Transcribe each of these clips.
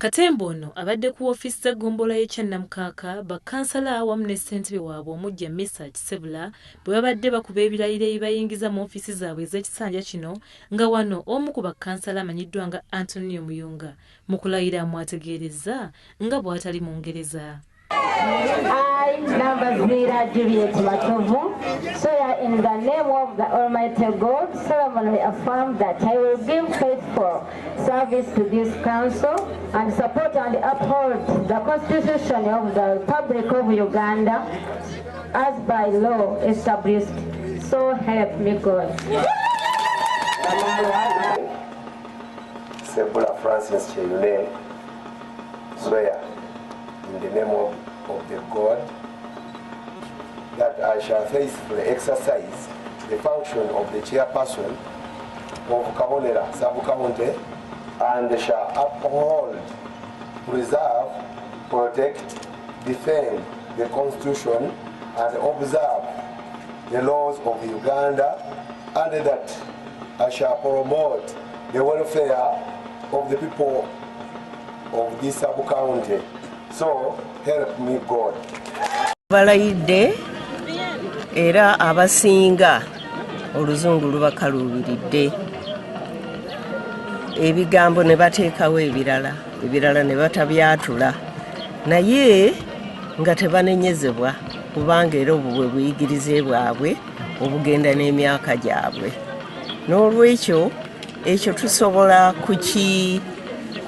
Katembo ono abadde ku woofiisi z'eggombolola y'e Kyannamukaka bakkansala awamu ne ssentebe waabwe omujja Mesach Ssebula bwe babadde bakuba ebirayiro ebibayingiza mu woofiisi zaabwe ez'ekisanja kino nga wano omu ku bakkansala amanyiddwa nga Antonio Muyunga mu kulayira mwategeerezza nga bw'atali mu Ngereza. I, Nambazira Juliet Matovu, swear in the name of the Almighty God, solemnly affirm that I will give faithful service to this council and support and uphold the Constitution of the Republic of Uganda as by law established. So help me God. Ssebula Francis Kyeyune, swear in the name of the God that I shall faithfully exercise the function of the chairperson of Kabonera Sub-County and shall uphold, preserve, protect, defend the Constitution and observe the laws of Uganda, and that I shall promote the welfare of the people of this sub-county. So help me God. Balayidde era abasinga oluzungu lubakaluubiridde ebigambo ne bateekawo ebirala ne batabyatula naye nga tebanenyezebwa kubanga era obwo bwe buyigirize bwabwe obugenda n'emyaka gyabwe n'olwekyo ekyo tusobola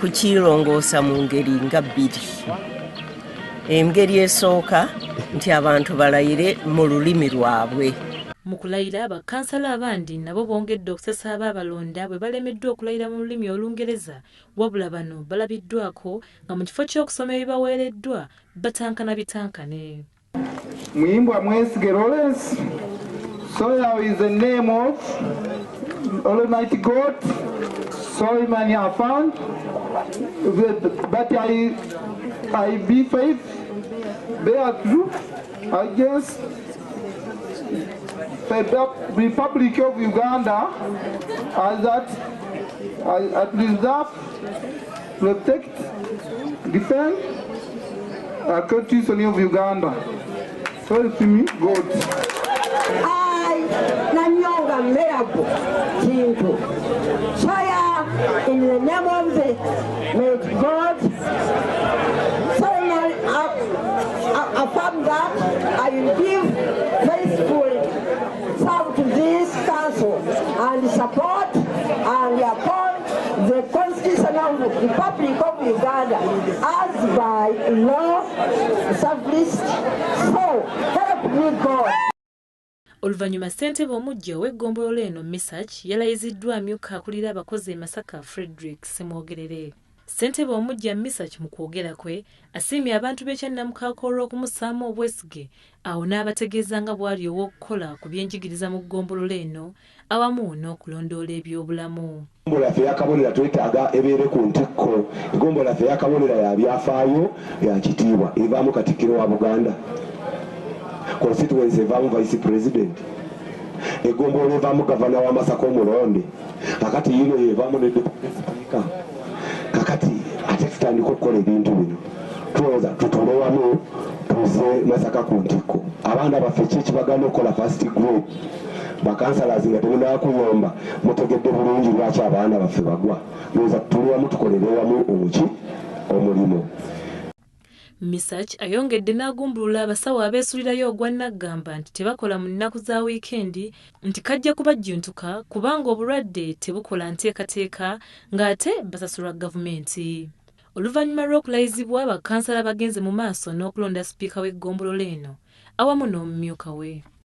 kukirongoosa mu ngeri nga bbiri. Engeri esooka nti abantu balayire mu lulimi lwabwe. Mu kulayira bakkansala abandi nabo bongedde okusasaba abalonda bwe balemeddwa okulayira mu lulimi Olungereza wabula bano balabiddwako nga mu kifo ky'okusoma ebibaweereddwa batankana bitankane. Muyimbwa Mwesige Lawrence, swear in the name of Almighty God, solemnly affirm that I be faith, bear true against the Republic of Uganda, as that I preserve, protect, defend the Constitution of Uganda. So help me God. I, Nanyonga Merabu Kintu, swear in the name of the God, solemnly affirm that I will give faithfully serve to this council and support and uphold the Constitution of the Republic of Uganda as by law established. So help me God. Oluvannyuma ssentebe omujja ow'eggombolola eno Mesach yalayiziddwa amyuka akulira abakozi e Masaka Frederick Semwogerere. Ssentebe omujja Mesach mu kwogera kwe asiimye abantu b'e Kyannamukaka olw'okumusaamu obwesige awo n'abategeeza nga bw'ali ow'okukola ku byenjigiriza mu ggombolola eno awamu n'okulondoola ebyobulamu. Eggombolola yaffe ey'akabonera twetaaga ebeere ku ntikko. Eggombolola yaffe ey'akabonera ya byafaayo ya kitiibwa evaamu Katikkiro wa Buganda. Constituency evaamu Vice President. Eggombolola evaamu Gavana wa Masaka omulonde. Kakati yino evaamu ne Deputy Speaker. Kakati ate tutandika okukola ebintu bino. Tuloza tutule wamu tuze Masaka ku ntikko. Abaana baffe ki ekibagana okukola first group. Bakansalazi nga temunaba kuyomba mutegedde bulungi lwaki abaana baffe bagwa. Loza tutule wamu tukolere wamu omulimo. Mesach ayongedde n'agumbulula abasawo abeesulirayo ogwa Naggamba nti tebakola mu nnaku za wiikendi nti kajja kubajjuntuka kubanga obulwadde tebukola nteekateeka ng'ate basasulwa gavumenti. Oluvannyuma lw'okulayizibwa bakkansala bagenze mu maaso n'okulonda sipiika w'eggombolola eno awamu n'omumyuka we.